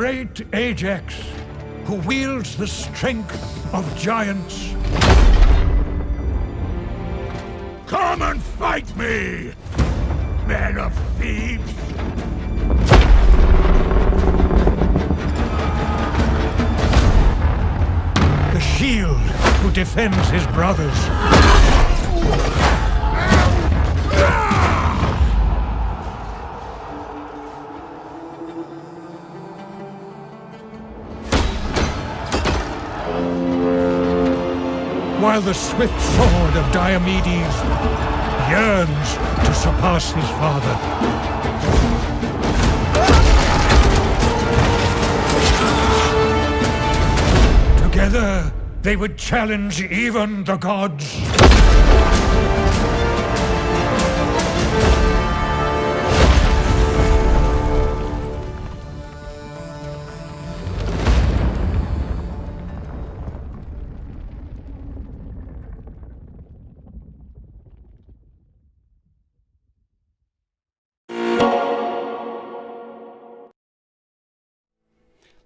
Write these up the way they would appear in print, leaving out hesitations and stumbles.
great Ajax, who wields the strength of giants. Come and fight me, men of Thebes! The shield who defends his brothers. While the swift sword of Diomedes yearns to surpass his father. Together, they would challenge even the gods.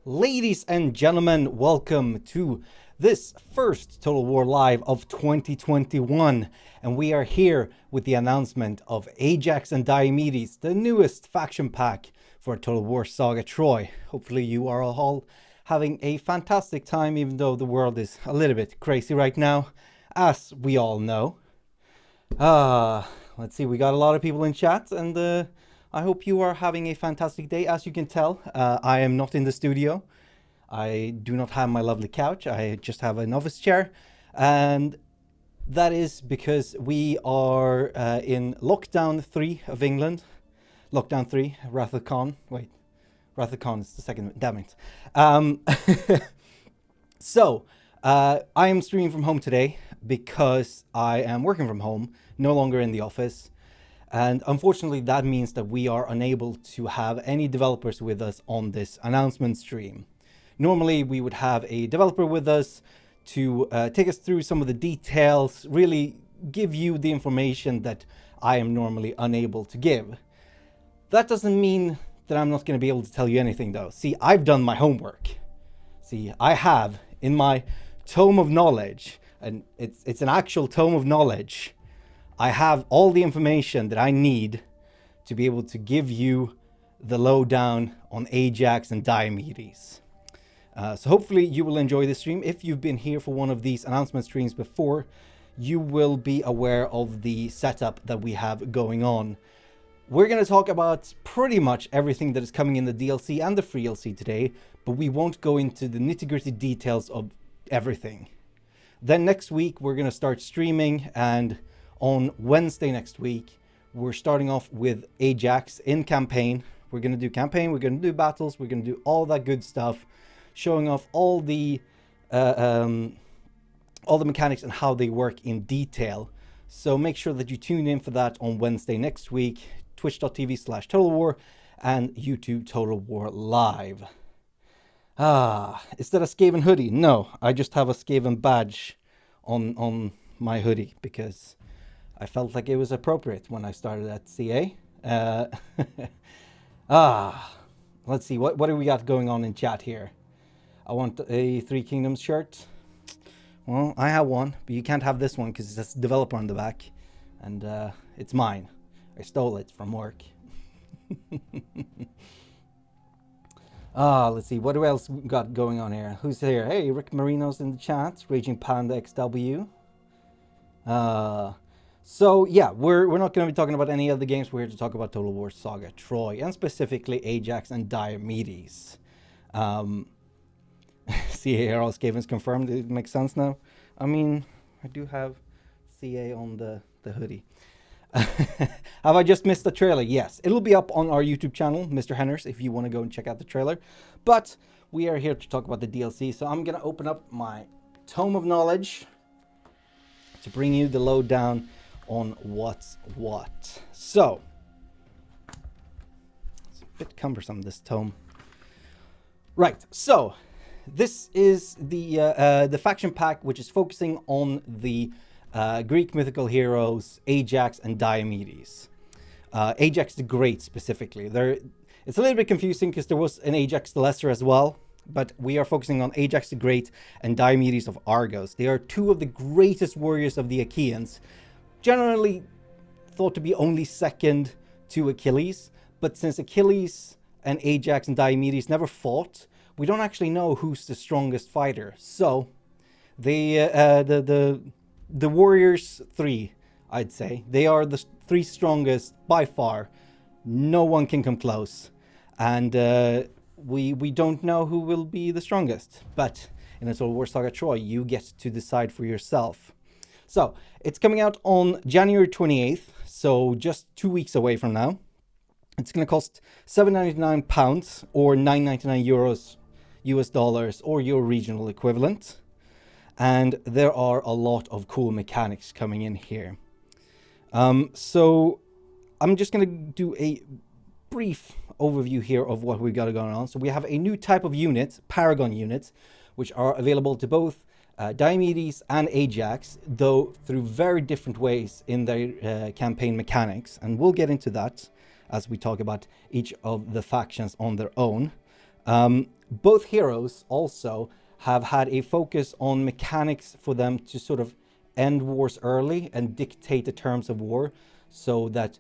Ladies and gentlemen, welcome to this first Total War Live of 2021, and we are here with the announcement of Ajax and Diomedes, the newest faction pack for Total War Saga Troy. Hopefully you are all having a fantastic time, even though the world is a little bit crazy right now, as we all know. Let's see, we got a lot of people in chat, and I hope you are having a fantastic day. As you can tell, I am not in the studio. I do not have my lovely couch. I just have an office chair. And that is because we are in lockdown 3 of England. Lockdown 3, Wrath of Khan. Wait, Wrath of Khan is the second one. Damn it. So, I am streaming from home today because I am working from home, no longer in the office. And unfortunately, that means that we are unable to have any developers with us on this announcement stream. Normally, we would have a developer with us to take us through some of the details, really give you the information that I am normally unable to give. That doesn't mean that I'm not going to be able to tell you anything, though. See, I've done my homework. See, I have in my tome of knowledge, and it's an actual tome of knowledge, I have all the information that I need to be able to give you the lowdown on Ajax and Diomedes. So hopefully you will enjoy this stream. If you've been here for one of these announcement streams before, you will be aware of the setup that we have going on. We're going to talk about pretty much everything that is coming in the DLC and the free DLC today, but we won't go into the nitty-gritty details of everything. Then next week we're going to start streaming, and on Wednesday next week, we're starting off with Ajax in campaign. We're going to do campaign, we're going to do battles, we're going to do all that good stuff, showing off all the mechanics and how they work in detail. So make sure that you tune in for that on Wednesday next week, twitch.tv/Total War and YouTube Total War Live. Is that a Skaven hoodie? No, I just have a Skaven badge on my hoodie because I felt like it was appropriate when I started at CA. Let's see, what do we got going on in chat here? I want a Three Kingdoms shirt. Well, I have one, but you can't have this one because it says developer on the back. And it's mine. I stole it from work. Let's see, what else we got going on here? Who's here? Hey, Rick Marino's in the chat. Raging Panda XW. So yeah, we're not going to be talking about any other games. We're here to talk about Total War Saga Troy, and specifically Ajax and Diomedes. CA Herald Skavens confirmed. It makes sense now. I mean, I do have CA on the hoodie. Have I just missed the trailer? Yes, it'll be up on our YouTube channel, Mr. Henners, if you want to go and check out the trailer. But we are here to talk about the DLC, so I'm going to open up my Tome of Knowledge to bring you the lowdown on what's what. So, it's a bit cumbersome, this tome. Right, so this is the faction pack, which is focusing on the Greek mythical heroes Ajax and Diomedes. Ajax the Great specifically. It's a little bit confusing because there was an Ajax the Lesser as well, but we are focusing on Ajax the Great and Diomedes of Argos. They are two of the greatest warriors of the Achaeans, generally thought to be only second to Achilles, but since Achilles and Ajax and Diomedes never fought, we don't actually know who's the strongest fighter. So the Warriors 3, I'd say, they are the 3 strongest by far. No one can come close, and we don't know who will be the strongest. But in A Total War Saga Troy, you get to decide for yourself. So it's coming out on January 28th, so just 2 weeks away from now. It's going to cost £7.99 or €9.99 US dollars, or your regional equivalent. And there are a lot of cool mechanics coming in here. So I'm just going to do a brief overview here of what we got going on. So we have a new type of unit, Paragon units, which are available to both Diomedes and Ajax, though through very different ways in their campaign mechanics. And we'll get into that as we talk about each of the factions on their own. Both heroes also have had a focus on mechanics for them to sort of end wars early and dictate the terms of war, so that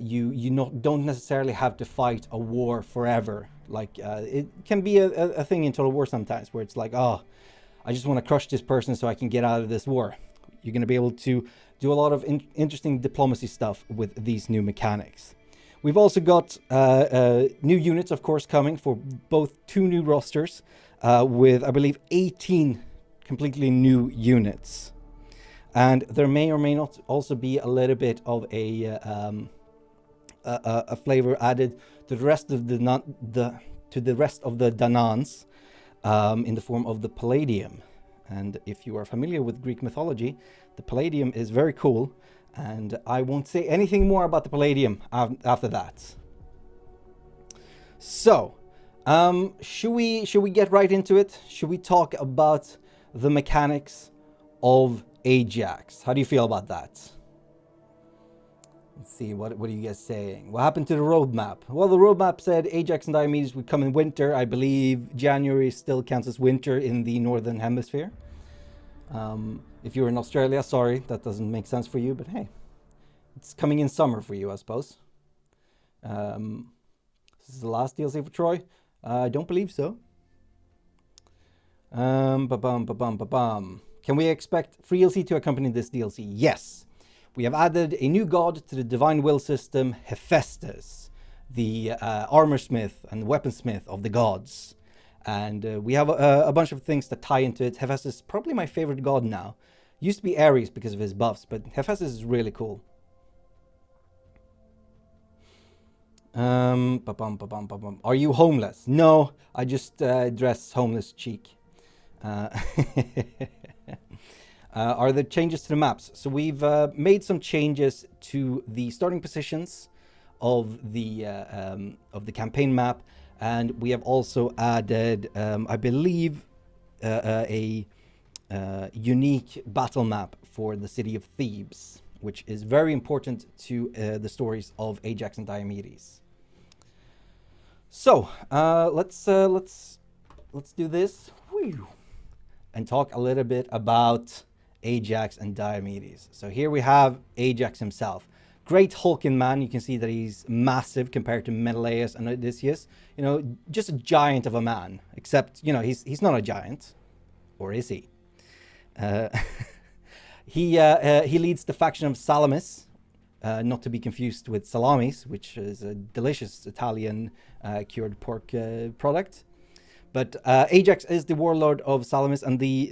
you don't necessarily have to fight a war forever. Like it can be a thing in Total War sometimes, where it's like, oh, I just want to crush this person so I can get out of this war. You're going to be able to do a lot of interesting diplomacy stuff with these new mechanics. We've also got new units, of course, coming for both 2 new rosters, with, I believe, 18 completely new units. And there may or may not also be a little bit of a flavor added to the rest of the Danans, in the form of the Palladium. And if you are familiar with Greek mythology, the Palladium is very cool. And I won't say anything more about the Palladium after that. So, should we get right into it? Should we talk about the mechanics of Ajax? How do you feel about that? Let's see, what are you guys saying? What happened to the roadmap? Well, the roadmap said Ajax and Diomedes would come in winter. I believe January still counts as winter in the Northern Hemisphere. If you're in Australia, sorry, that doesn't make sense for you, but hey, it's coming in summer for you, I suppose. This is the last DLC for Troy? I don't believe so. Can we expect free DLC to accompany this DLC? Yes. We have added a new god to the Divine Will system, Hephaestus, the armorsmith and weaponsmith of the gods. And we have a bunch of things that tie into it. Hephaestus is probably my favorite god now. Used to be Ares because of his buffs, but Hephaestus is really cool. Are you homeless? No, I just dress homeless cheek. Are there changes to the maps? So we've made some changes to the starting positions of the campaign map, and we have also added, I believe, a unique battle map for the city of Thebes, which is very important to the stories of Ajax and Diomedes. So let's do this and talk a little bit about Ajax and Diomedes. So here we have Ajax himself. Great hulking man. You can see that he's massive compared to Menelaus and Odysseus. You know, just a giant of a man. Except, you know, he's not a giant. Or is he? He leads the faction of Salamis, not to be confused with salamis, which is a delicious Italian cured pork product. But Ajax is the warlord of Salamis, and the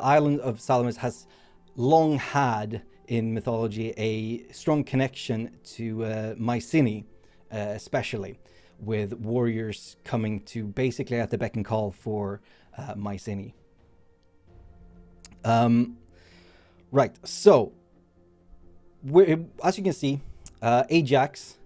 island of Salamis has long had in mythology a strong connection to Mycenae, especially, with warriors coming to basically at the beck and call for Mycenae. Right, so as you can see, Ajax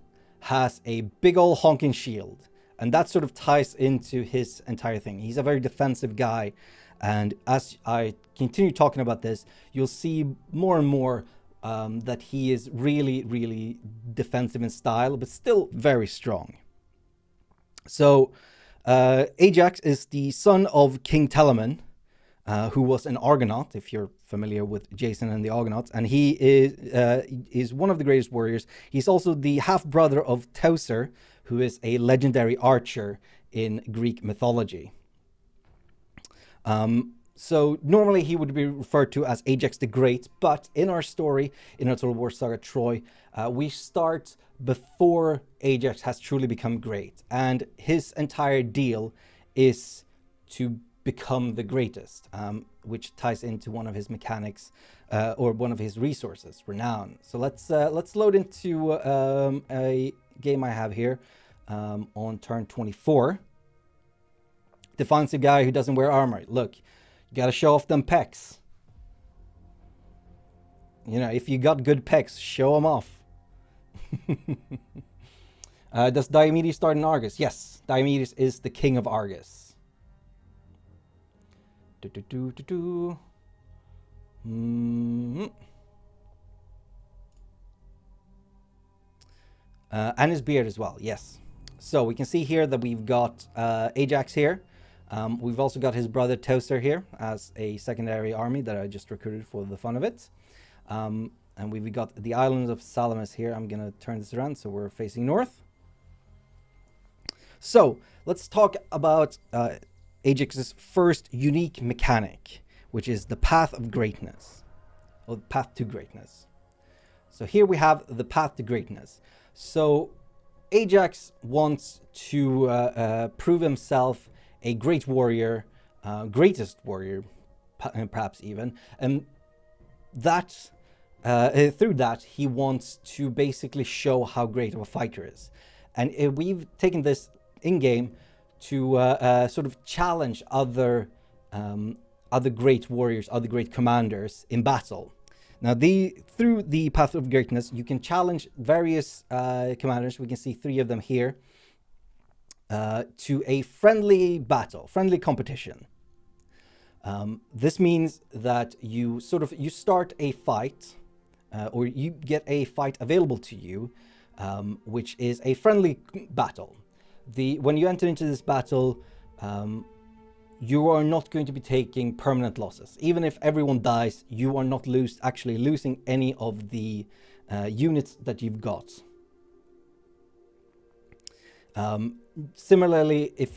has a big ol' honking shield, and that sort of ties into his entire thing. He's a very defensive guy, and as I continue talking about this, you'll see more and more that he is really, really defensive in style, but still very strong. So Ajax is the son of King Telamon, who was an Argonaut, if you're familiar with Jason and the Argonauts, and he is one of the greatest warriors. He's also the half-brother of Teucer, who is a legendary archer in Greek mythology. So normally he would be referred to as Ajax the Great, but in our story, in A Total War Saga Troy, we start before Ajax has truly become great, and his entire deal is to become the greatest, which ties into one of his mechanics, or one of his resources, renown. So let's load into a game I have here on turn 24. Defines the guy who doesn't wear armor. Look, you gotta show off them pecs. You know, if you got good pecs, show them off. Does Diomedes start in Argus? Yes, Diomedes is the king of Argus. And his beard as well, yes. So we can see here that we've got Ajax here. We've also got his brother Teucer here as a secondary army that I just recruited for the fun of it. And we've got the islands of Salamis here. I'm going to turn this around so we're facing north. So let's talk about Ajax's first unique mechanic, which is the Path of Greatness, or the Path to Greatness. So here we have the Path to Greatness. So Ajax wants to prove himself a great warrior, greatest warrior, perhaps even, and that through that he wants to basically show how great of a fighter is, and we've taken this in game to sort of challenge other great warriors, other great commanders in battle. Now, through the Path of Greatness, you can challenge various commanders. We can see 3 of them here. To a friendly battle, friendly competition. This means that you start a fight, or you get a fight available to you, which is a friendly battle. When you enter into this battle, you are not going to be taking permanent losses. Even if everyone dies, you are not actually losing any of the units that you've got. Similarly, if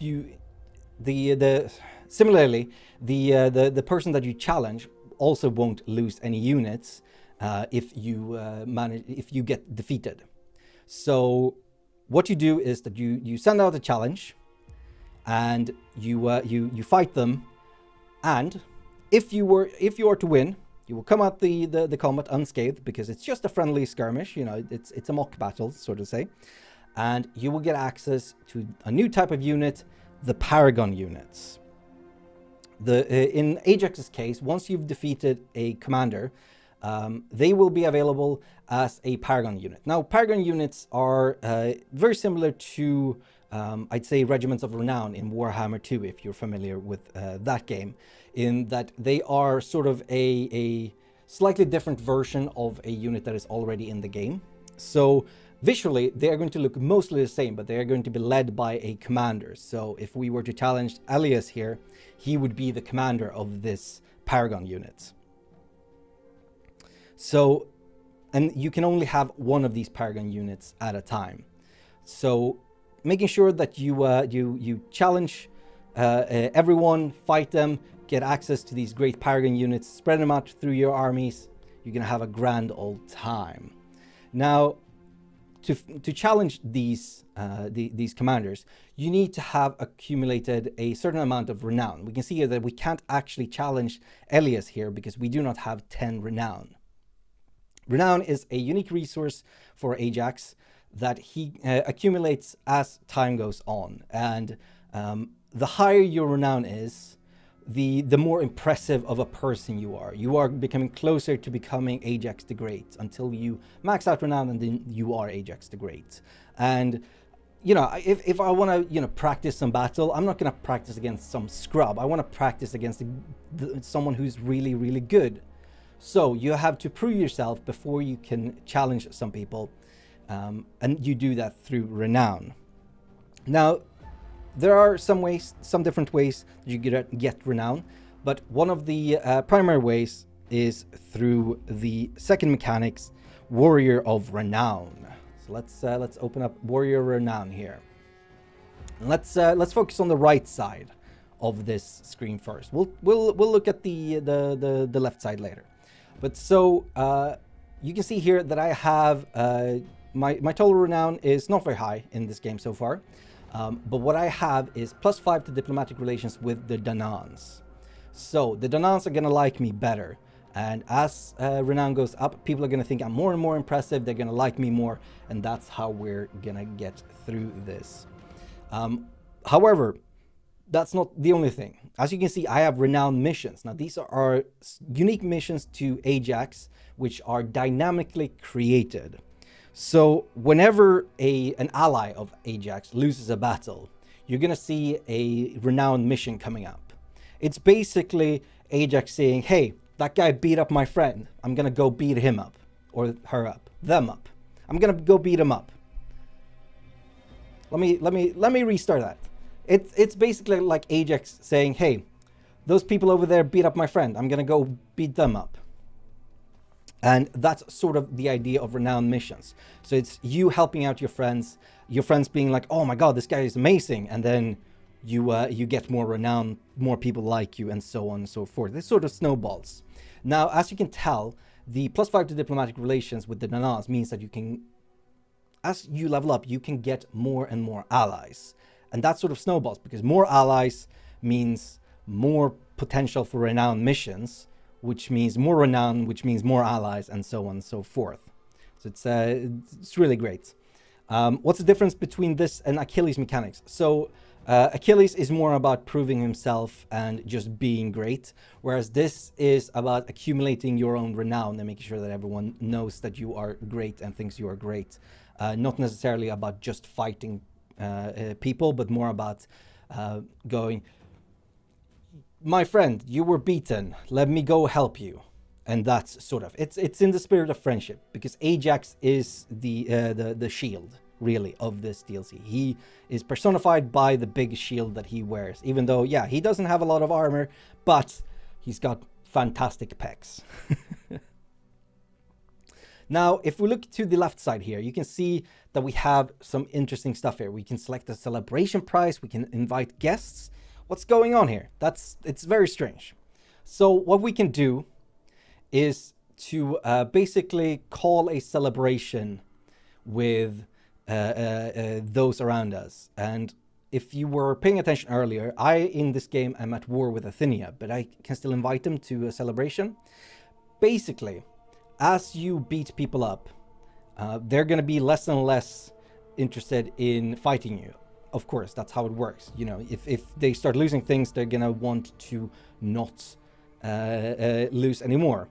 the person that you challenge also won't lose any units if you get defeated. So what you do is that you send out a challenge, and you fight them, and if you are to win, you will come out the combat unscathed, because it's just a friendly skirmish. You know, it's a mock battle, so to say. And you will get access to a new type of unit, the Paragon units. In Ajax's case, once you've defeated a commander, they will be available as a Paragon unit. Now, Paragon units are very similar to, I'd say, Regiments of Renown in Warhammer 2, if you're familiar with that game, in that they are sort of a slightly different version of a unit that is already in the game. So visually, they are going to look mostly the same, but they are going to be led by a commander. So if we were to challenge Elias here, he would be the commander of this Paragon unit. So, and you can only have one of these Paragon units at a time. So making sure that you challenge everyone, fight them, get access to these great Paragon units, spread them out through your armies, you're going to have a grand old time. Now, to challenge these commanders, you need to have accumulated a certain amount of renown. We can see here that we can't actually challenge Elias here because we do not have 10 renown. Renown is a unique resource for Ajax that he accumulates as time goes on, and the higher your renown is, the more impressive of a person you are. You are becoming closer to becoming Ajax the Great until you max out renown, and then you are Ajax the Great. And you know, if I want to practice some battle, I'm not going to practice against some scrub. I want to practice against someone who's really, really good. So you have to prove yourself before you can challenge some people, and you do that through renown. Now, there are some different ways that you get renown, but one of the primary ways is through the second mechanics, Warrior of Renown. So let's open up Warrior Renown here. And let's focus on the right side of this screen first. We'll look at the left side later. But so you can see here that I have my total renown is not very high in this game so far. But what I have is +5 to diplomatic relations with the Danans. So the Danans are gonna like me better. And as renown goes up, people are gonna think I'm more and more impressive. They're gonna like me more, and that's how we're gonna get through this. However, that's not the only thing. As you can see, I have renowned missions. Now, these are unique missions to Ajax, which are dynamically created. So whenever an ally of Ajax loses a battle, you're gonna see a renowned mission coming up. It's basically Ajax saying, hey, that guy beat up my friend. I'm gonna go beat him up, or her up, them up. I'm gonna go beat him up. Let me restart that. It's basically like Ajax saying, hey, those people over there beat up my friend. I'm gonna go beat them up. And that's sort of the idea of renowned missions. So it's you helping out your friends being like, oh my god, this guy is amazing, and then you get more renown, more people like you, and so on and so forth. This sort of snowballs. Now, as you can tell, the +5 to diplomatic relations with the Danans means that you can, as you level up, you can get more and more allies. And that sort of snowballs, because more allies means more potential for renowned missions, which means more renown, which means more allies, and so on and so forth. So it's really great. What's the difference between this and Achilles mechanics? So Achilles is more about proving himself and just being great, whereas this is about accumulating your own renown and making sure that everyone knows that you are great and thinks you are great. Not necessarily about just fighting people, but more about going, my friend, you were beaten, let me go help you. And that's sort of, it's in the spirit of friendship, because Ajax is the shield, really, of this DLC. He is personified by the big shield that he wears, even though, yeah, he doesn't have a lot of armor, but he's got fantastic pecs. Now, if we look to the left side here, you can see that we have some interesting stuff here. We can select a celebration prize, we can invite guests. What's going on here? It's very strange. So what we can do is to basically call a celebration with those around us. And if you were paying attention earlier, in this game am at war with Athenia, but I can still invite them to a celebration. Basically, as you beat people up, they're going to be less and less interested in fighting you. Of course, that's how it works. You know, if they start losing things, they're going to want to not lose anymore.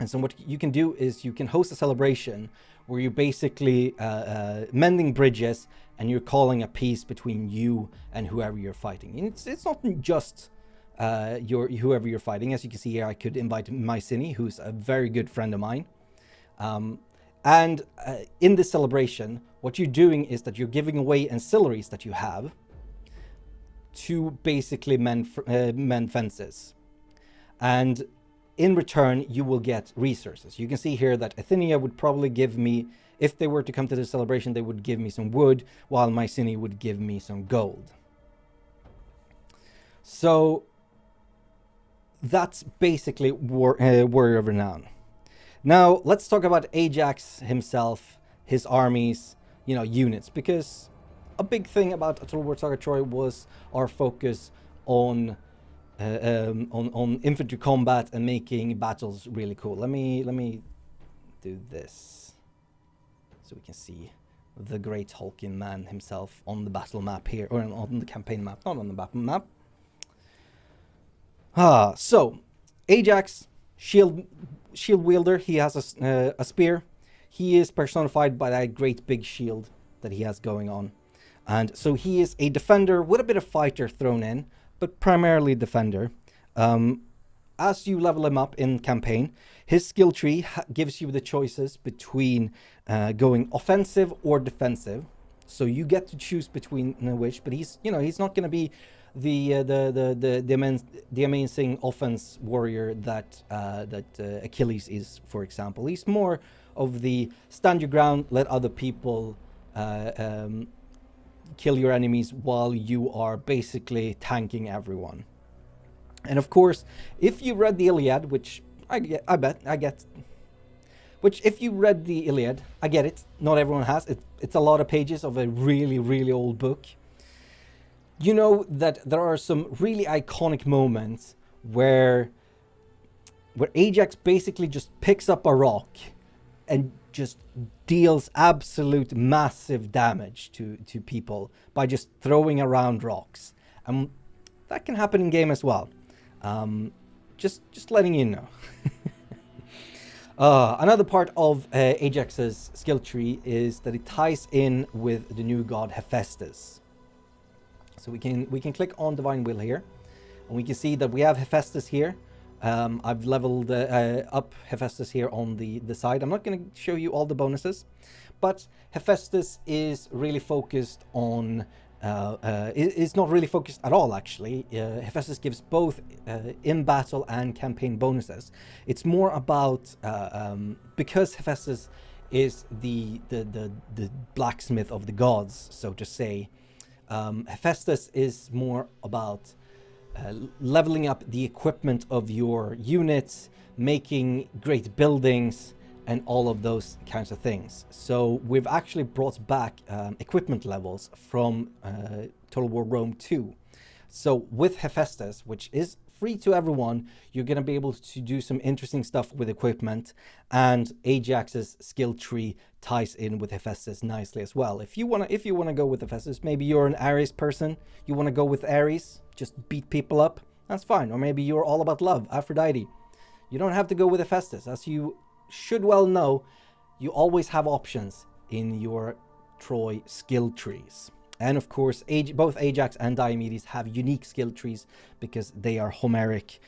And so what you can do is you can host a celebration where you're basically mending bridges, and you're calling a peace between you and whoever you're fighting. And it's not just whoever you're fighting. As you can see here, I could invite Mycenae, who's a very good friend of mine. And in this celebration, what you're doing is that you're giving away ancillaries that you have to basically mend fences. And in return, you will get resources. You can see here that Athenia would probably give me, if they were to come to the celebration, they would give me some wood, while Mycenae would give me some gold. So that's basically Warrior of Renown. Now, let's talk about Ajax himself, his armies, units, because a big thing about A Total War Saga Troy was our focus on infantry combat and making battles really cool. Let me do this so we can see the great Hulking man himself on the battle map here, or on the campaign map, not on the battle map. So Ajax, shield wielder, he has a spear. He is personified by that great big shield that he has going on. And so he is a defender with a bit of fighter thrown in, but primarily defender. as you level him up in campaign, his skill tree gives you the choices between going offensive or defensive. So you get to choose between which, but he's not going to be the amazing offense warrior that Achilles is, for example. He's more of the stand your ground, let other people kill your enemies while you are basically tanking everyone. And of course, if you read the Iliad, which I get. Which, if you read the Iliad, I get it. Not everyone has. It's a lot of pages of a really, really old book. You know that there are some really iconic moments where Ajax basically just picks up a rock and just deals absolute massive damage to people by just throwing around rocks. That can happen in game as well. Just letting you know. Another part of Ajax's skill tree is that it ties in with the new god Hephaestus. So we can click on Divine Will here, and we can see that we have Hephaestus here. I've leveled up Hephaestus here on the side. I'm not going to show you all the bonuses, but Hephaestus is really focused on... is not really focused at all, actually. Hephaestus gives both in-battle and campaign bonuses. It's more about... because Hephaestus is the blacksmith of the gods, so to say, Hephaestus is more about leveling up the equipment of your units, making great buildings, and all of those kinds of things. So we've actually brought back equipment levels from Total War Rome 2. So with Hephaestus, which is free to everyone, you're going to be able to do some interesting stuff with equipment, and Ajax's skill tree ties in with Hephaestus nicely as well. If you want to go with Hephaestus, maybe you're an Ares person, you want to go with Ares, just beat people up, that's fine. Or maybe you're all about love, Aphrodite. You don't have to go with Hephaestus. As you should well know, you always have options in your Troy skill trees. And of course, both Ajax and Diomedes have unique skill trees because they are Homeric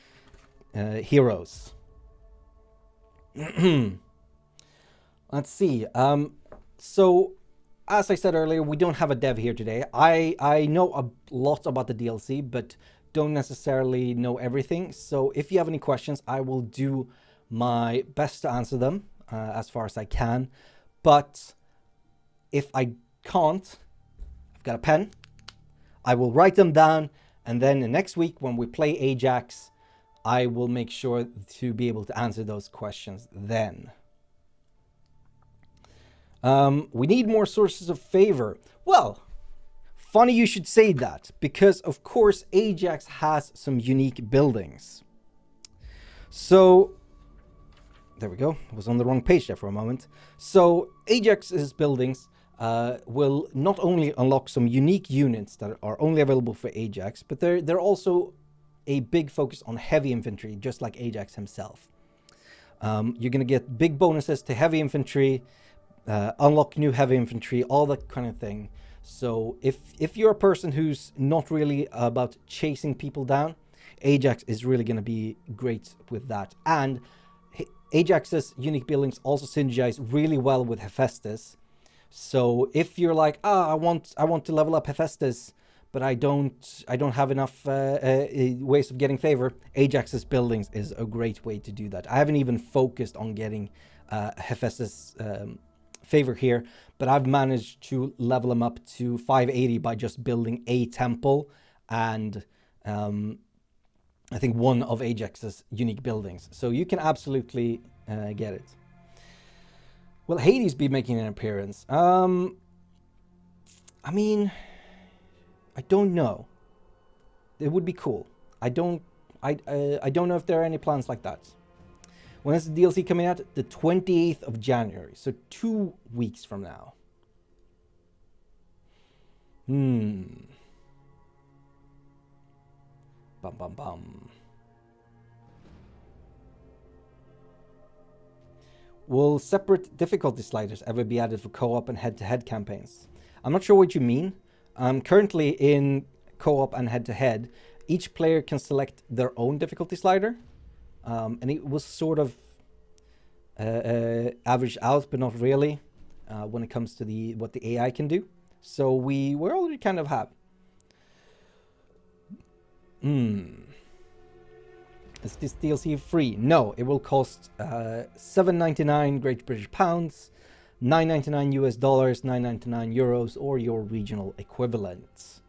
heroes. Let's see. So, as I said earlier, we don't have a dev here today. I know a lot about the DLC, but don't necessarily know everything. So if you have any questions, I will do my best to answer them as far as I can. But if I can't, I've got a pen. I will write them down, and then the next week when we play Ajax, I will make sure to be able to answer those questions then. We need more sources of favor. Well, funny you should say that, because of course Ajax has some unique buildings. So, there we go. I was on the wrong page there for a moment. So, Ajax's buildings will not only unlock some unique units that are only available for Ajax, but they're also a big focus on heavy infantry, just like Ajax himself. You're going to get big bonuses to heavy infantry, unlock new heavy infantry, all that kind of thing. So if you're a person who's not really about chasing people down, Ajax is really going to be great with that. And Ajax's unique buildings also synergize really well with Hephaestus. So if you're like, I want to level up Hephaestus, but I don't have enough ways of getting favor, Ajax's buildings is a great way to do that. I haven't even focused on getting Hephaestus favor here, but I've managed to level him up to 580 by just building a temple and I think one of Ajax's unique buildings. So you can absolutely get it. Will Hades be making an appearance? I mean, I don't know. It would be cool. I don't know if there are any plans like that. When is the DLC coming out? The 28th of January. So 2 weeks from now. Bum bum bum. Will separate difficulty sliders ever be added for co-op and head-to-head campaigns? I'm not sure what you mean. Currently in co-op and head-to-head, each player can select their own difficulty slider. and it was sort of averaged out, but not really, when it comes to what the AI can do. So we're already kind of have. Is this DLC free? No, it will cost $7.99 Great British Pounds, $9.99 US dollars, €9.99 euros, or your regional equivalent.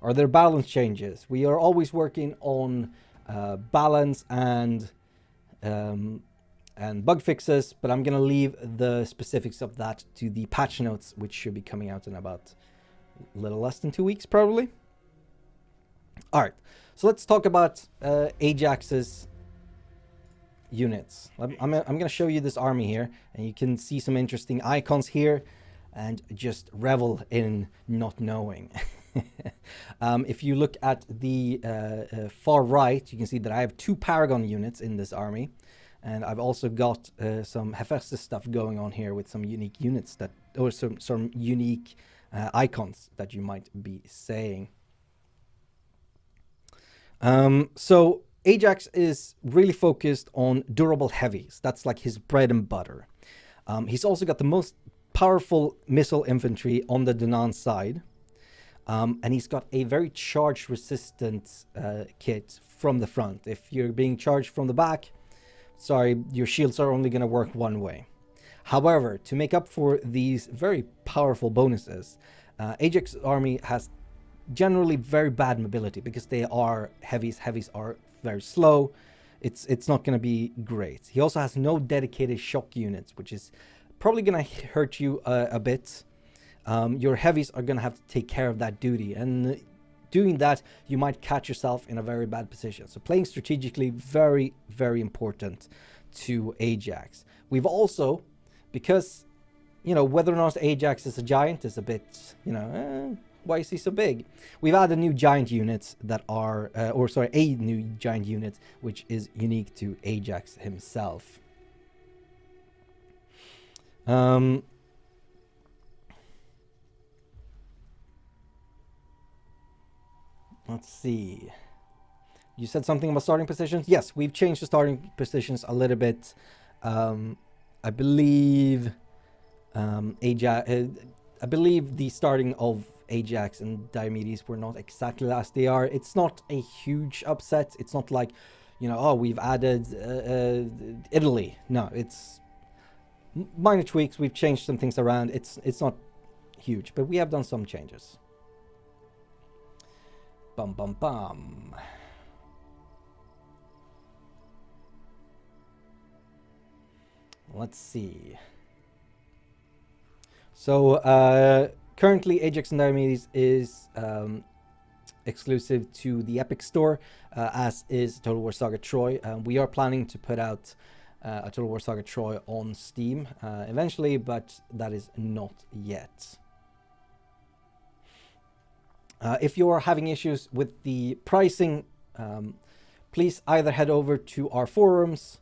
Are there balance changes? We are always working on balance and bug fixes, but I'm gonna leave the specifics of that to the patch notes, which should be coming out in about a little less than 2 weeks, probably. All right, so let's talk about Ajax's units. I'm gonna show you this army here, and you can see some interesting icons here, and just revel in not knowing. If you look at the far right, you can see that I have 2 Paragon units in this army, and I've also got some Hephaestus stuff going on here with some unique units or some unique icons that you might be saying. So Ajax is really focused on durable heavies. That's like his bread and butter. He's also got the most powerful missile infantry on the Danaan side. And he's got a very charge resistant kit from the front. If you're being charged from the back, sorry, your shields are only going to work one way. However, to make up for these very powerful bonuses, Ajax's army has generally very bad mobility because they are heavies. Heavies are very slow. It's not going to be great. He also has no dedicated shock units, which is probably going to hurt you a bit. Your heavies are going to have to take care of that duty, and doing that, you might catch yourself in a very bad position. So playing strategically, very, very important to Ajax. We've also, because, whether or not Ajax is a giant is a bit, why is he so big? We've added new giant units that are, a new giant unit, which is unique to Ajax himself. Let's see. You said something about starting positions? Yes, we've changed the starting positions a little bit. I believe I believe the starting of Ajax and Diomedes were not exactly as they are. It's not a huge upset. It's not like, we've added Italy. No, it's minor tweaks. We've changed some things around. It's not huge, but we have done some changes. Bum bum bum. Let's see. So currently Ajax and Diomedes is exclusive to the Epic Store, as is Total War Saga Troy. We are planning to put out a Total War Saga Troy on Steam eventually, but that is not yet. If you're having issues with the pricing, please either head over to our forums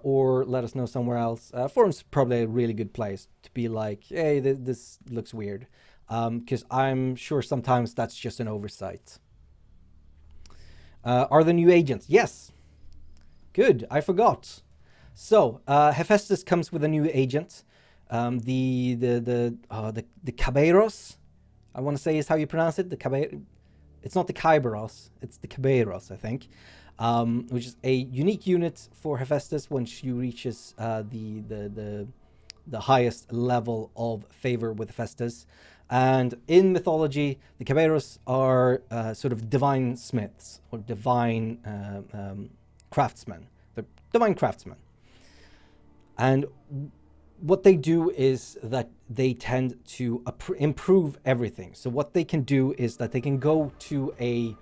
or let us know somewhere else. Forums is probably a really good place to be like, hey, this looks weird. Because I'm sure sometimes that's just an oversight. Are there new agents? Yes. Good, I forgot. So, Hephaestus comes with a new agent. The Caballeros, I want to say is how you pronounce it. It's not the Kyberos, it's the Caballeros, I think. Which is a unique unit for Hephaestus when she reaches the highest level of favor with Hephaestus. And in mythology, the Caballeros are sort of divine smiths or divine craftsmen. They're divine craftsmen. And what they do is that they tend to improve everything. So what they can do is that they can go to a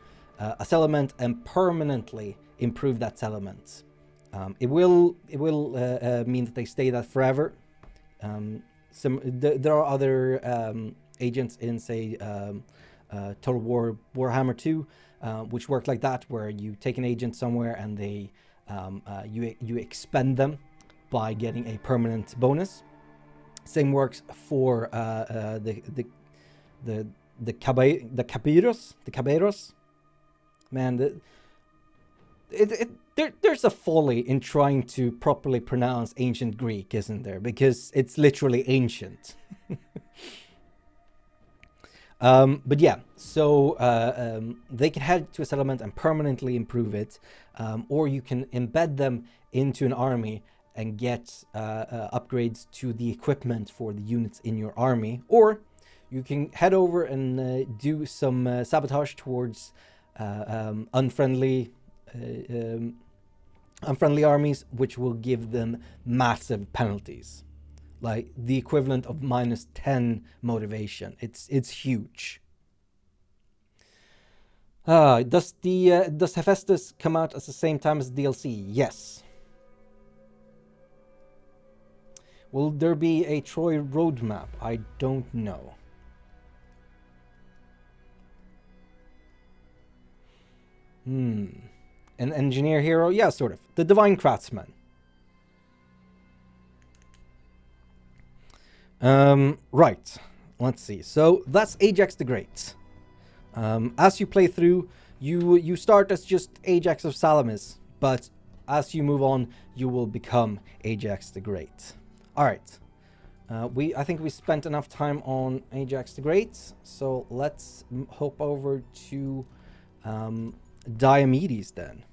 settlement and permanently improve that settlement. It will mean that they stay that forever. There are other agents in, say, Total War Warhammer 2, which work like that, where you take an agent somewhere and they you expend them by getting a permanent bonus. Same works for the Caballeros. Man, there's a folly in trying to properly pronounce ancient Greek, isn't there? Because it's literally ancient. But yeah, so they can head to a settlement and permanently improve it, or you can embed them into an army and get upgrades to the equipment for the units in your army, or you can head over and do some sabotage towards unfriendly armies, which will give them massive penalties, like the equivalent of -10 motivation. It's huge. Does Hephaestus come out at the same time as DLC? Yes. Will there be a Troy roadmap? I don't know. An engineer hero? Yeah, sort of. The Divine Craftsman. Right. Let's see. So that's Ajax the Great. As you play through, you start as just Ajax of Salamis, but as you move on, you will become Ajax the Great. All right. I think we spent enough time on Ajax the Great, so let's hop over to Diomedes then.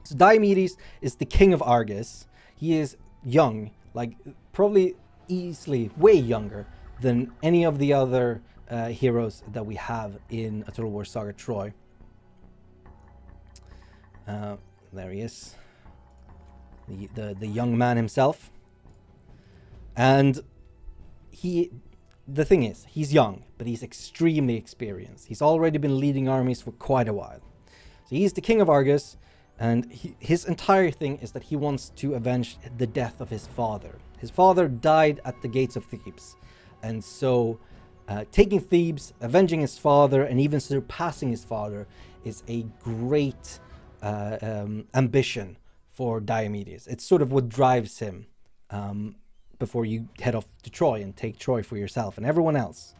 So Diomedes is the king of Argos. He is young, like probably easily way younger than any of the other heroes that we have in A Total War Saga Troy. There he is, the young man himself. And the thing is, he's young, but he's extremely experienced. He's already been leading armies for quite a while. So he's the king of Argos, and his entire thing is that he wants to avenge the death of his father. His father died at the gates of Thebes, and so taking Thebes, avenging his father, and even surpassing his father is a great ambition for Diomedes. It's sort of what drives him before you head off to Troy and take Troy for yourself and everyone else.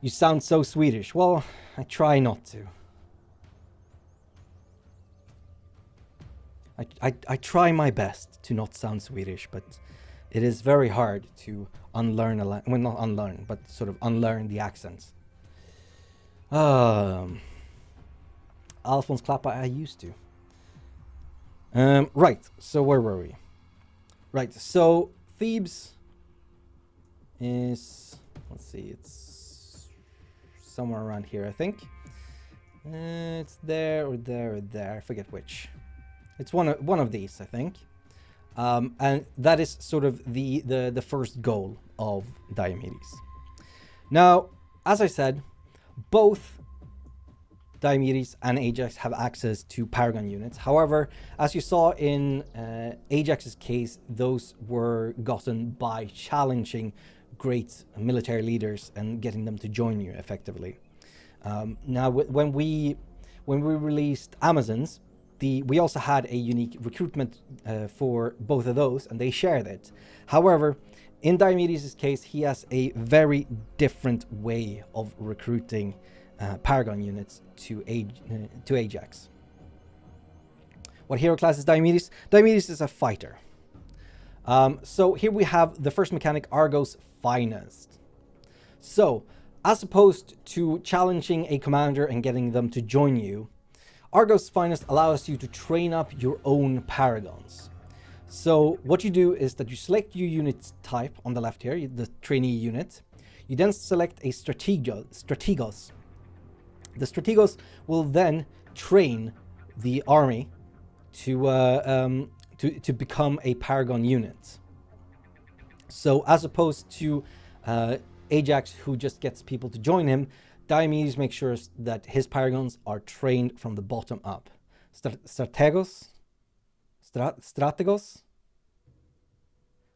You sound so Swedish. Well, I try not to. I try my best to not sound Swedish, but it is very hard to unlearn well, not unlearn, but sort of unlearn the accents. Alphonse Klappa, I used to. Right, so where were we? Right, so Thebes is, let's see, it's somewhere around here, I think. It's there or there or there, I forget which. It's one of these, I think. And that is sort of the first goal of Diomedes. Now, as I said, both Diomedes and Ajax have access to Paragon units. However, as you saw in Ajax's case, those were gotten by challenging great military leaders and getting them to join you effectively. Now, when we released Amazons, we also had a unique recruitment for both of those, and they shared it. However, in Diomedes' case, he has a very different way of recruiting Paragon units to Ajax. What hero class is Diomedes? Diomedes is a fighter. So here we have the first mechanic, Argos Finest. So, as opposed to challenging a commander and getting them to join you, Argos Finest allows you to train up your own Paragons. So what you do is that you select your unit type on the left here, the trainee unit. You then select a Strategos. The Strategos will then train the army to become a Paragon unit. So as opposed to Ajax, who just gets people to join him, Diomedes makes sure that his Paragons are trained from the bottom up. Strategos?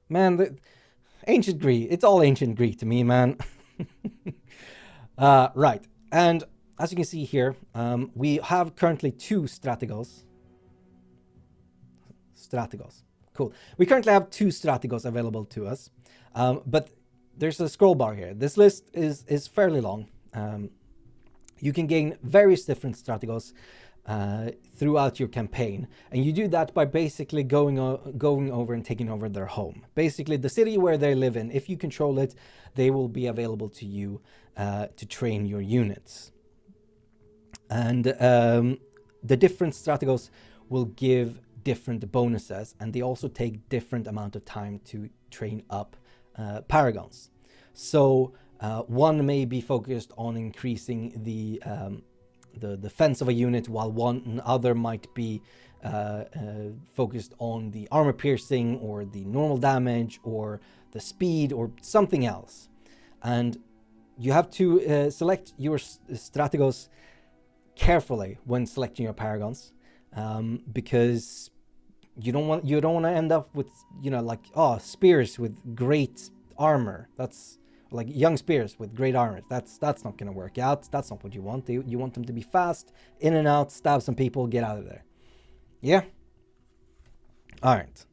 Man, the ancient Greek. It's all ancient Greek to me, man. Right. And as you can see here, we have currently 2 Strategos. Cool. We currently have 2 Strategos available to us. But there's a scroll bar here. This list is fairly long. You can gain various different Strategos. throughout your campaign, and you do that by basically going over and taking over their home. Basically, the city where they live in, if you control it, they will be available to you to train your units. And the different strategos will give different bonuses, and they also take different amount of time to train up paragons. So one may be focused on increasing the defense of a unit, while one other might be focused on the armor piercing or the normal damage or the speed or something else. And you have to select your strategos carefully when selecting your paragons, because you don't want to end up with, you know, like, oh, spears with great armor. That's like young spears with great armor. That's not going to work out. That's not what you want. You want them to be fast, in and out, stab some people, get out of there. Yeah? All right.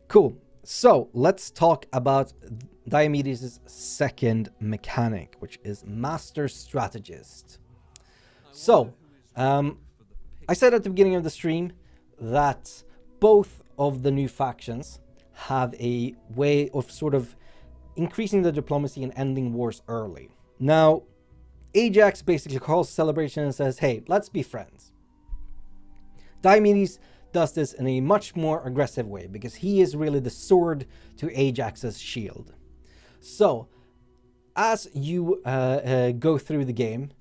Cool. So let's talk about Diomedes' second mechanic, which is Master Strategist. So, I said at the beginning of the stream that both of the new factions have a way of sort of increasing the diplomacy and ending wars early. Now, Ajax basically calls a celebration and says, hey, let's be friends. Diomedes does this in a much more aggressive way, because he is really the sword to Ajax's shield. So, as you go through the game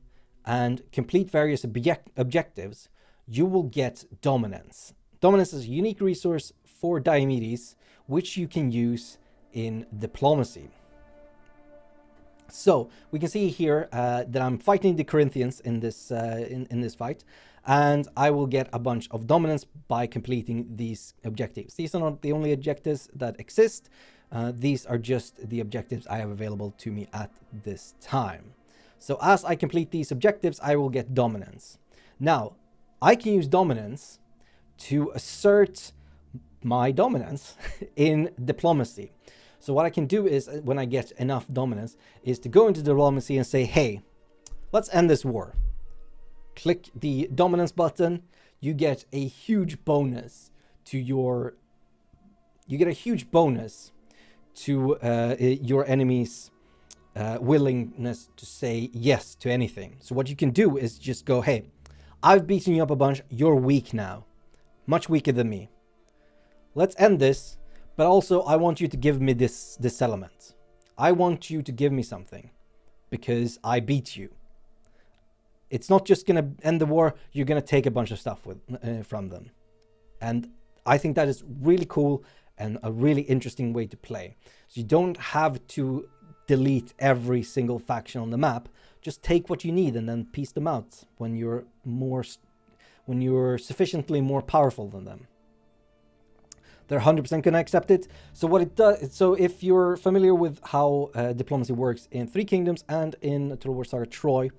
and complete various objectives, you will get dominance. Dominance is a unique resource for Diomedes, which you can use in diplomacy. So we can see here that I'm fighting the Corinthians in this in this fight, and I will get a bunch of dominance by completing these objectives. These are not the only objectives that exist. These are just the objectives I have available to me at this time. So as I complete these objectives, I will get dominance. Now, I can use dominance to assert my dominance in diplomacy. So what I can do is, when I get enough dominance, is to go into diplomacy and say, hey, let's end this war. Click the dominance button. You get a huge bonus to your... You get a huge bonus to your enemy's willingness to say yes to anything. So what you can do is just go, hey, I've beaten you up a bunch. You're weak now. Much weaker than me. Let's end this. But also, I want you to give me this element. I want you to give me something, because I beat you. It's not just going to end the war. You're going to take a bunch of stuff from them. And I think that is really cool and a really interesting way to play. So you don't have to delete every single faction on the map. Just take what you need and then piece them out when you're sufficiently more powerful than them. They're 100% going to accept it. So what it does, so if you're familiar with how diplomacy works in Three Kingdoms and in A Total War Saga Troy,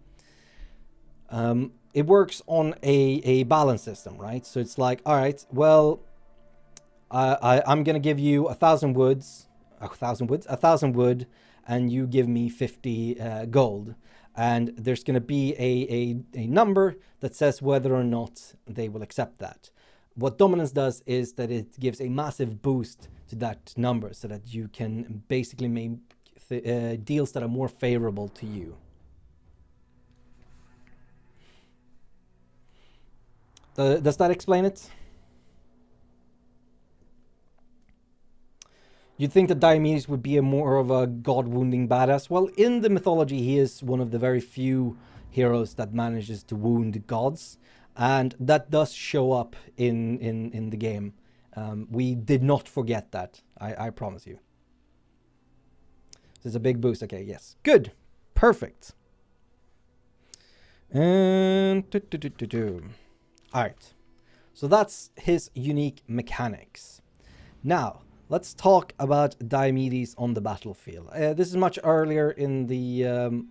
it works on a balance system, right? So it's like, all right, well, I'm going to give you 1,000 wood, and you give me 50 gold. And there's going to be a number that says whether or not they will accept that. What dominance does is that it gives a massive boost to that number, so that you can basically make deals that are more favorable to you. Does that explain it? You'd think that Diomedes would be more of a god-wounding badass. Well, in the mythology, he is one of the very few heroes that manages to wound gods. And that does show up in the game. We did not forget that. I promise you. There's a big boost. Okay, yes. Good. Perfect. And... Alright. So that's his unique mechanics. Now, let's talk about Diomedes on the battlefield. This is much earlier in the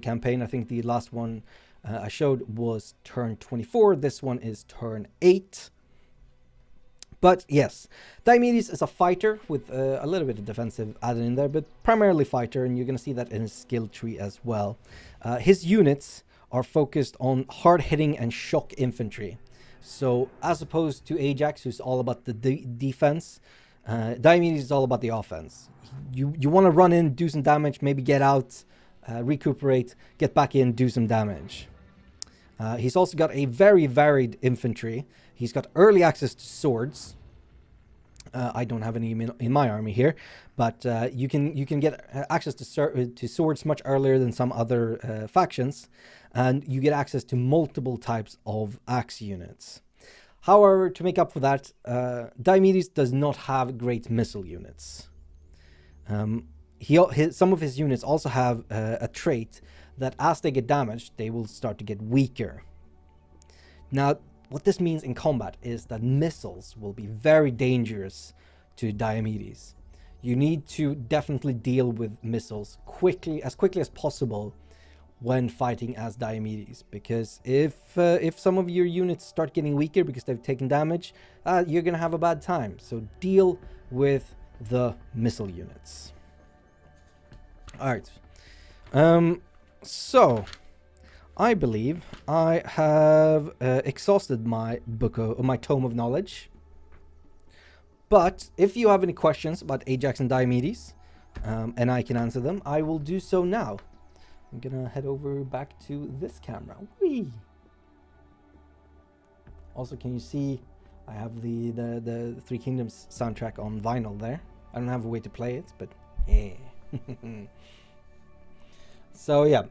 campaign. I think the last one I showed was turn 24. This one is turn 8. But yes, Diomedes is a fighter with a little bit of defensive added in there, but primarily fighter, and you're going to see that in his skill tree as well. His units are focused on hard-hitting and shock infantry. So as opposed to Ajax, who's all about the defense, Diomedes is all about the offense. You want to run in, do some damage, maybe get out, recuperate, get back in, do some damage. He's also got a very varied infantry. He's got early access to swords. I don't have any in my army here, but you can get access to swords much earlier than some other factions, and you get access to multiple types of axe units. However, to make up for that, Diomedes does not have great missile units. Some of his units also have a trait that as they get damaged, they will start to get weaker. Now, what this means in combat is that missiles will be very dangerous to Diomedes. You need to definitely deal with missiles as quickly as possible when fighting as Diomedes, because if some of your units start getting weaker because they've taken damage, you're gonna have a bad time. So deal with the missile units. All right. So I believe I have exhausted my my tome of knowledge. But if you have any questions about Ajax and Diomedes, and I can answer them, I will do so now. I'm gonna head over back to this camera. Whee! Also, can you see I have the Three Kingdoms soundtrack on vinyl there? I don't have a way to play it, but yeah. So yeah,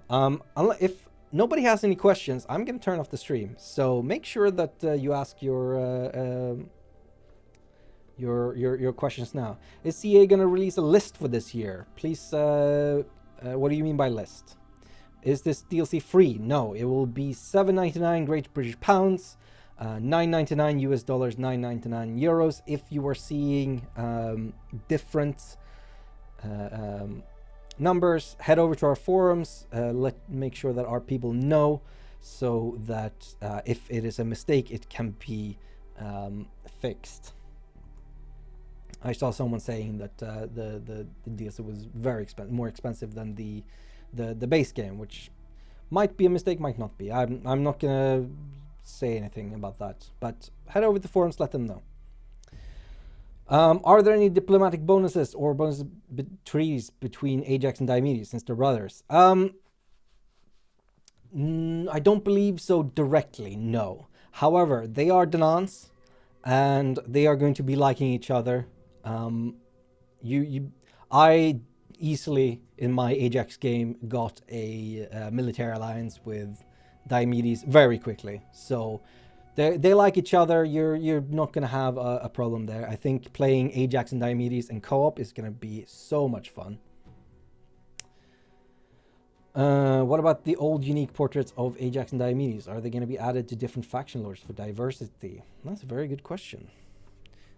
if nobody has any questions, I'm gonna turn off the stream. So make sure that you ask your questions now. Is CA gonna release a list for this year? Please, what do you mean by list? Is this DLC free? No, it will be $7.99 Great British Pounds, $9.99 US dollars, €9.99 euros. If you are seeing different numbers, head over to our forums. Make sure that our people know, so that if it is a mistake, it can be fixed. I saw someone saying that the DLC was very more expensive than the base game, which might be a mistake, might not be. I'm not gonna say anything about that, but head over to the forums, let them know. Are there any diplomatic bonuses or bonus trees between Ajax and Diomedes since they're brothers? I don't believe so directly, no. However, they are Danans, and they are going to be liking each other. I easily in my Ajax game got a military alliance with Diomedes very quickly, so they like each other. You're not gonna have a problem there. I think playing Ajax and Diomedes in co-op is gonna be so much fun. What about the old unique portraits of Ajax and Diomedes? Are they gonna be added to different faction lords for diversity? That's a very good question.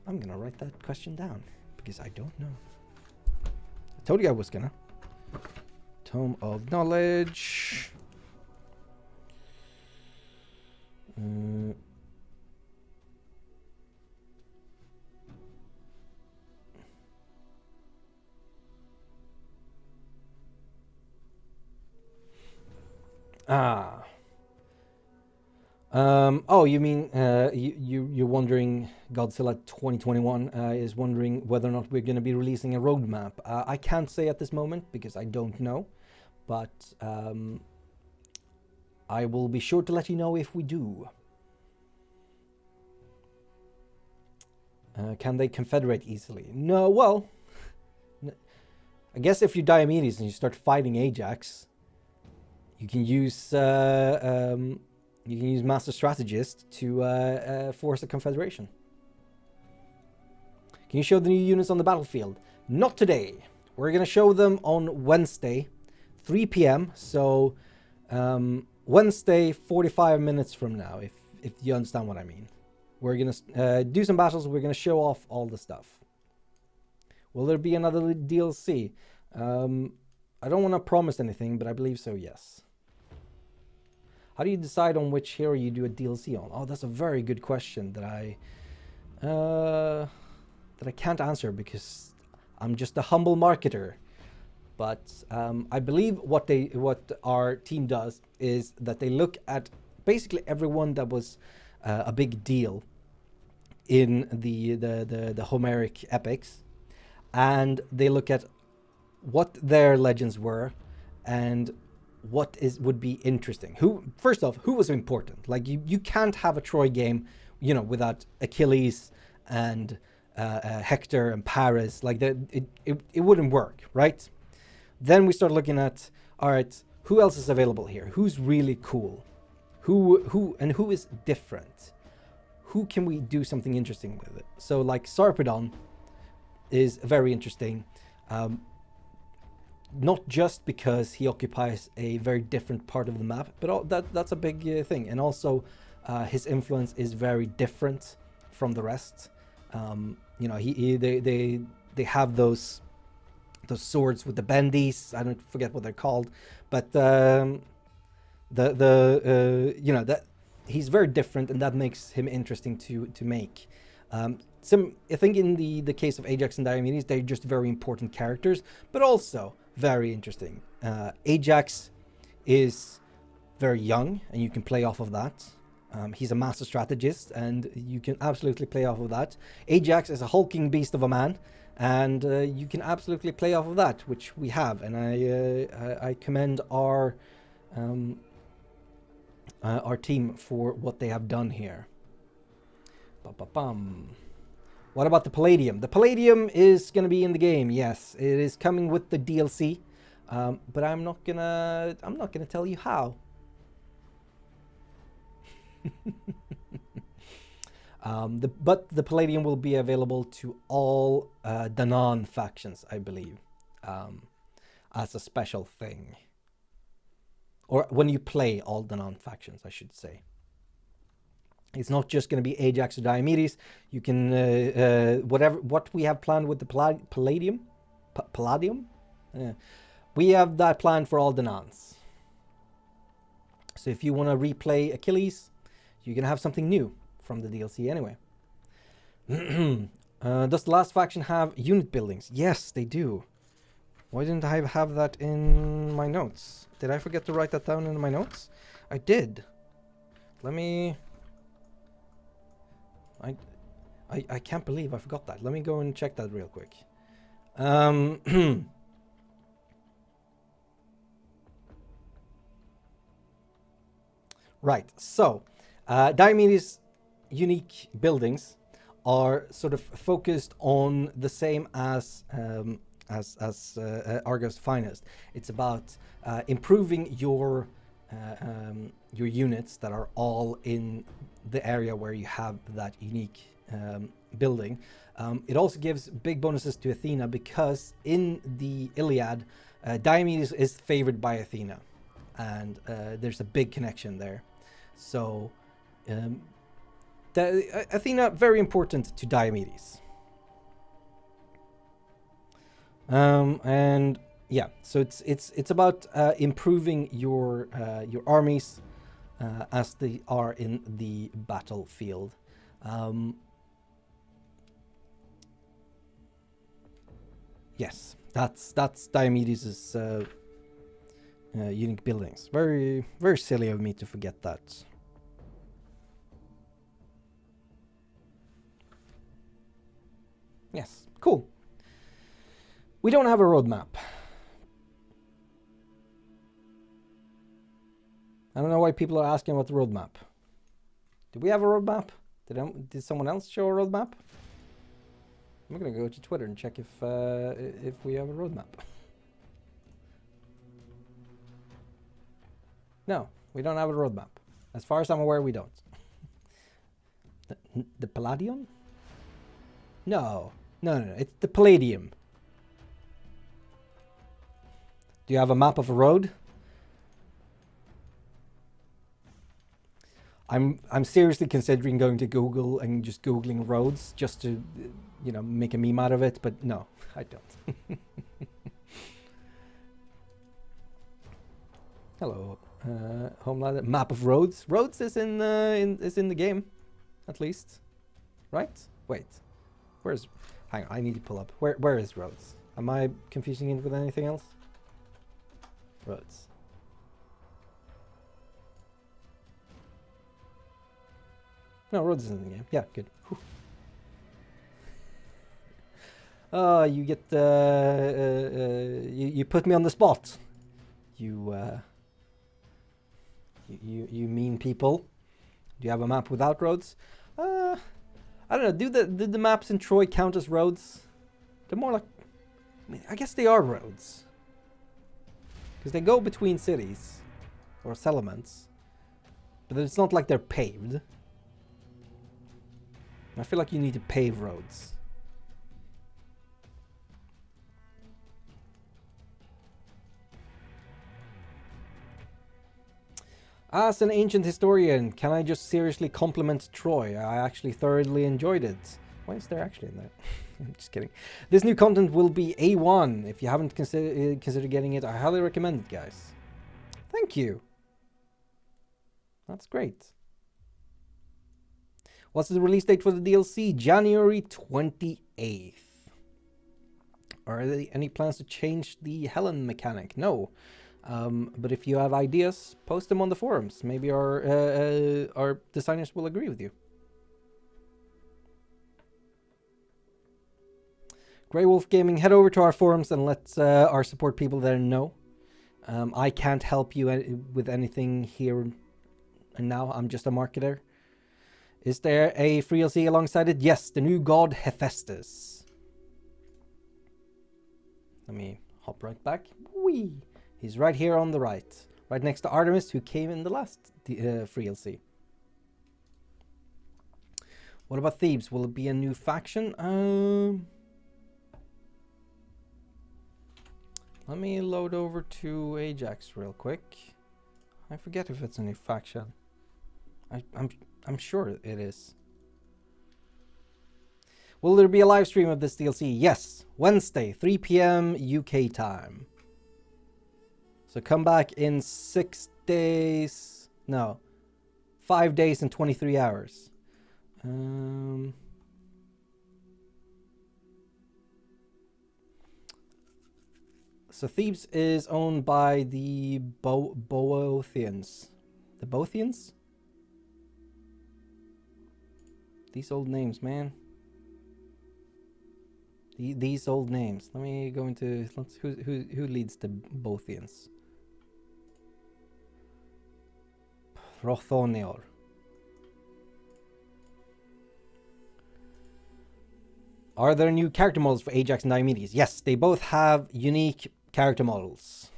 I'm gonna write that question down because I don't know. I told you I was gonna. Tome of Knowledge. Oh, you mean you're wondering, Godzilla 2021 is wondering whether or not we're going to be releasing a roadmap. I can't say at this moment because I don't know, but I will be sure to let you know if we do. Can they confederate easily? No, well, I guess if you're Diomedes and you start fighting Ajax, you can use Master Strategist to force a confederation. Can you show the new units on the battlefield? Not today. We're going to show them on Wednesday, 3 p.m. So Wednesday, 45 minutes from now, if you understand what I mean. We're going to do some battles. We're going to show off all the stuff. Will there be another DLC? I don't want to promise anything, but I believe so, yes. How do you decide on which hero you do a DLC on? Oh, that's a very good question that that I can't answer because I'm just a humble marketer. But I believe what our team does is that they look at basically everyone that was a big deal in the Homeric epics, and they look at what their legends were and what would be interesting. First off, who was important? Like you can't have a Troy game, without Achilles and Hector and Paris. Like it wouldn't work, right? Then we start looking at, all right, who else is available here? Who's really cool? Who is different? Who can we do something interesting with it? So like Sarpedon is very interesting. Not just because he occupies a very different part of the map, but that's a big thing. And also his influence is very different from the rest. They have those swords with the bendies. I don't forget what they're called, but that he's very different, and that makes him interesting to make. I think in the case of Ajax and Diomedes, they're just very important characters, but also very interesting. Ajax is very young, and you can play off of that. He's a master strategist, and you can absolutely play off of that. Ajax is a hulking beast of a man, and you can absolutely play off of that, which we have. And I commend our team for what they have done here. Ba-ba-bum. What about the Palladium? The Palladium is going to be in the game. Yes, it is coming with the DLC, but I'm not gonna tell you how. But the Palladium will be available to all Danann factions, I believe, as a special thing. Or when you play all Danann factions, I should say. It's not just going to be Ajax or Diomedes. You can what we have planned with the Palladium. We have that planned for all Dananns. So if you want to replay Achilles, you're going to have something new from the DLC anyway. Does the last faction have unit buildings? Yes, they do. Why didn't I have that in my notes? Did I forget to write that down in my notes? I did. Let me... I can't believe I forgot that. Let me go and check that real quick. Right, so Diomedes' unique buildings are sort of focused on the same as Argo's Finest. It's about improving your units that are all in the area where you have that unique building. It also gives big bonuses to Athena because in the Iliad, Diomedes is favored by Athena, and there's a big connection there. So Athena, very important to Diomedes. And yeah, so it's about improving your armies as they are in the battlefield. Yes, that's Diomedes' unique buildings. Very, very silly of me to forget that. Yes, cool. We don't have a roadmap. I don't know why people are asking about the roadmap. Do we have a roadmap? Did someone else show a roadmap? I'm gonna go to Twitter and check if we have a roadmap. No, we don't have a roadmap. As far as I'm aware, we don't. The Palladium? No, it's the Palladium. Do you have a map of a road? I'm seriously considering going to Google and just Googling roads just to, make a meme out of it, but no, I don't. Hello, Homeland. Map of roads. Roads is in the game, at least, right? Wait. Where's... Hang on, I need to pull up. Where is Rhodes? Am I confusing it with anything else? Rhodes. No, Rhodes is in the game. Yeah, good. You get... you put me on the spot. You mean people. Do you have a map without roads? I don't know. Did the maps in Troy count as roads? They're more like... I mean, I guess they are roads. Because they go between cities. Or settlements. But it's not like they're paved. I feel like you need to pave roads. As an ancient historian, can I just seriously compliment Troy? I actually thoroughly enjoyed it. Why is there actually in there? I'm just kidding. This new content will be A1. If you haven't considered getting it, I highly recommend it, guys. Thank you. That's great. What's the release date for the DLC? January 28th. Are there any plans to change the Helen mechanic? No. But if you have ideas, post them on the forums. Maybe our designers will agree with you. Grey Wolf Gaming, head over to our forums and let our support people there know. I can't help you with anything here and now. I'm just a marketer. Is there a free DLC alongside it? Yes, the new god Hephaestus. Let me hop right back. Whee! He's right here on the right. Right next to Artemis, who came in the last free DLC. What about Thebes? Will it be a new faction? Let me load over to Ajax real quick. I forget if it's a new faction. I'm sure it is. Will there be a live stream of this DLC? Yes, Wednesday, 3 p.m. UK time. So come back in 6 days. No, 5 days and 23 hours. So Thebes is owned by the Boothians. The Boothians? These old names, man. These old names. Let me go into... Who leads the Boothians? Rothonior. Are there new character models for Ajax and Diomedes? Yes, they both have unique character models.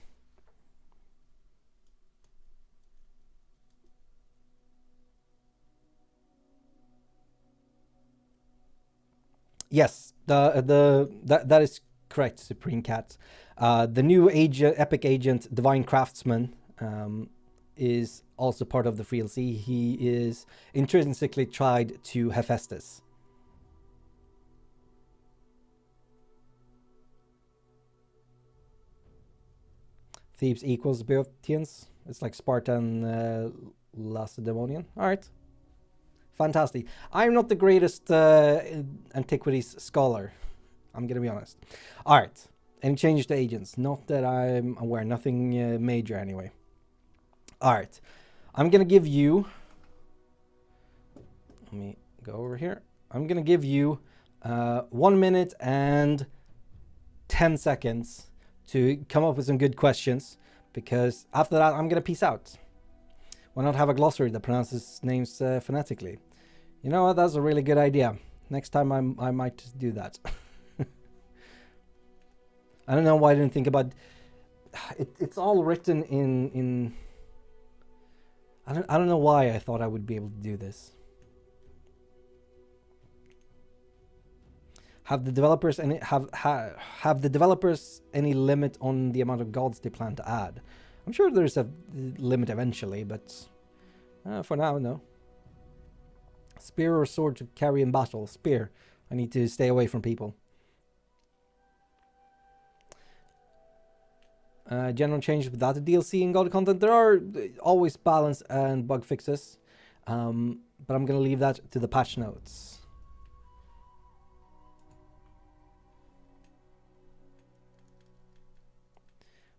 Yes, that is correct, Supreme Cat. The new epic agent, Divine Craftsman, is also part of the free DLC. He is intrinsically tied to Hephaestus. Thebes equals Boeotians. It's like Spartan, Lacedaemonian. All right. Fantastic. I'm not the greatest antiquities scholar. I'm going to be honest. All right. Any changes to agents? Not that I'm aware. Nothing major anyway. All right. I'm going to give you... Let me go over here. I'm going to give you 1 minute and 10 seconds to come up with some good questions. Because after that, I'm going to peace out. Why not have a glossary that pronounces names phonetically? You know what? That's a really good idea. Next time I might do that. I don't know why I didn't think about it. It's all written in I don't know why I thought I would be able to do this. Have the developers any limit on the amount of gods they plan to add? I'm sure there's a limit eventually, but for now, no. Spear or sword to carry in battle? Spear. I need to stay away from people. General changes without the DLC and God content. There are always balance and bug fixes, but I'm going to leave that to the patch notes.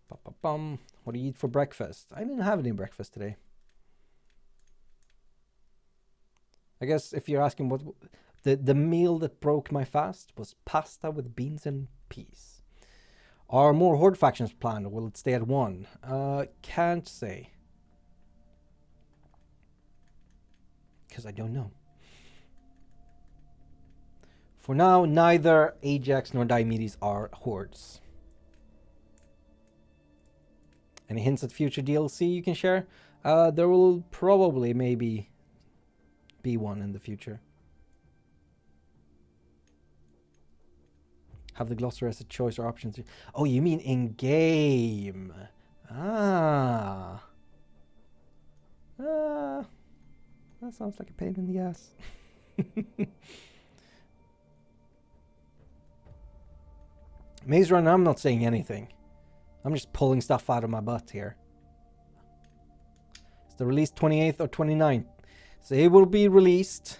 Ba-ba-bum. What do you eat for breakfast? I didn't have any breakfast today. I guess if you're asking what the meal that broke my fast was pasta with beans and peas. Are more horde factions planned? Will it stay at 1? Can't say. Because I don't know. For now, neither Ajax nor Diomedes are hordes. Any hints at future DLC you can share? There will probably maybe be one in the future. Have the Glosser as a choice or option to... Oh, you mean in-game. Ah. That sounds like a pain in the ass. Maze Run, I'm not saying anything. I'm just pulling stuff out of my butt here. It's the release 28th or 29th. So it will be released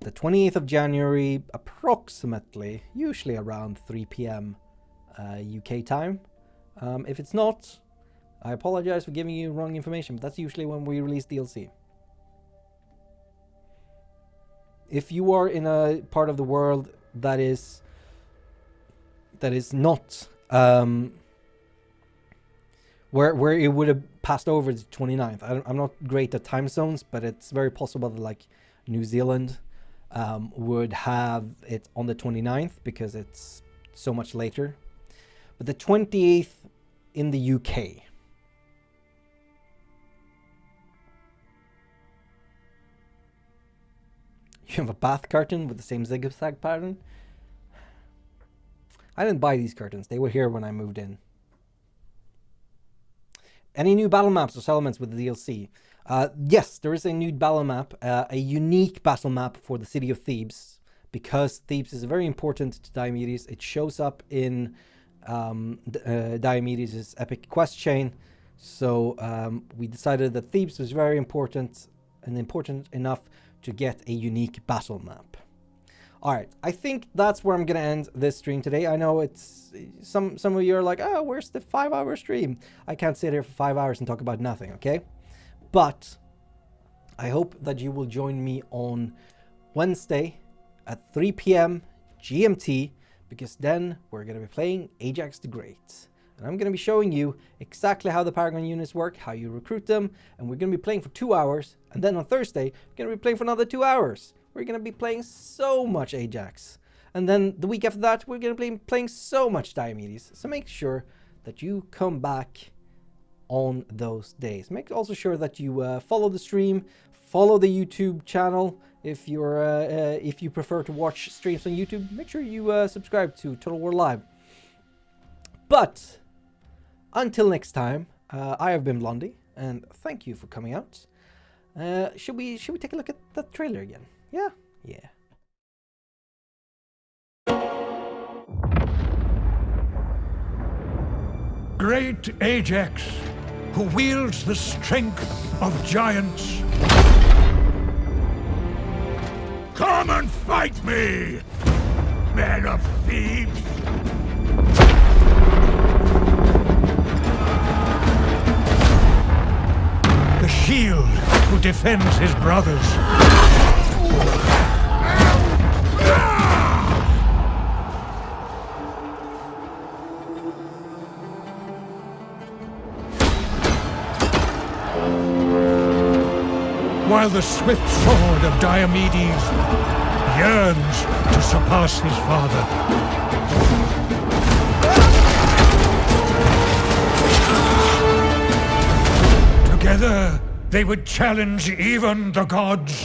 the 28th of January, approximately, usually around 3 p.m. UK time. If it's not, I apologize for giving you wrong information, but that's usually when we release DLC. If you are in a part of the world that is not where it would have passed over the 29th. I'm not great at time zones, but it's very possible that like New Zealand would have it on the 29th because it's so much later. But the 28th in the UK. You have a bath curtain with the same zigzag pattern. I didn't buy these curtains. They were here when I moved in. Any new battle maps or settlements with the DLC? Yes, there is a new battle map, a unique battle map for the city of Thebes, because Thebes is very important to Diomedes. It shows up in Diomedes' epic quest chain. So we decided that Thebes was very important and important enough to get a unique battle map. Alright, I think that's where I'm going to end this stream today. I know it's... Some of you are like, oh, where's the 5-hour stream? I can't sit here for 5 hours and talk about nothing, okay? But I hope that you will join me on Wednesday at 3 p.m. GMT, because then we're going to be playing Ajax the Great. And I'm going to be showing you exactly how the Paragon units work, how you recruit them, and we're going to be playing for 2 hours. And then on Thursday, we're going to be playing for another 2 hours. We're going to be playing so much Ajax. And then the week after that, we're going to be playing so much Diomedes. So make sure that you come back on those days. Make also sure that you follow the stream, follow the YouTube channel. If you prefer to watch streams on YouTube, make sure you subscribe to Total War Live. But until next time, I have been Blondie, and thank you for coming out. Should we take a look at that trailer again? Yeah. Great Ajax, who wields the strength of giants. Come and fight me, men of Thebes! The shield who defends his brothers. While the swift sword of Diomedes yearns to surpass his father. Together, they would challenge even the gods.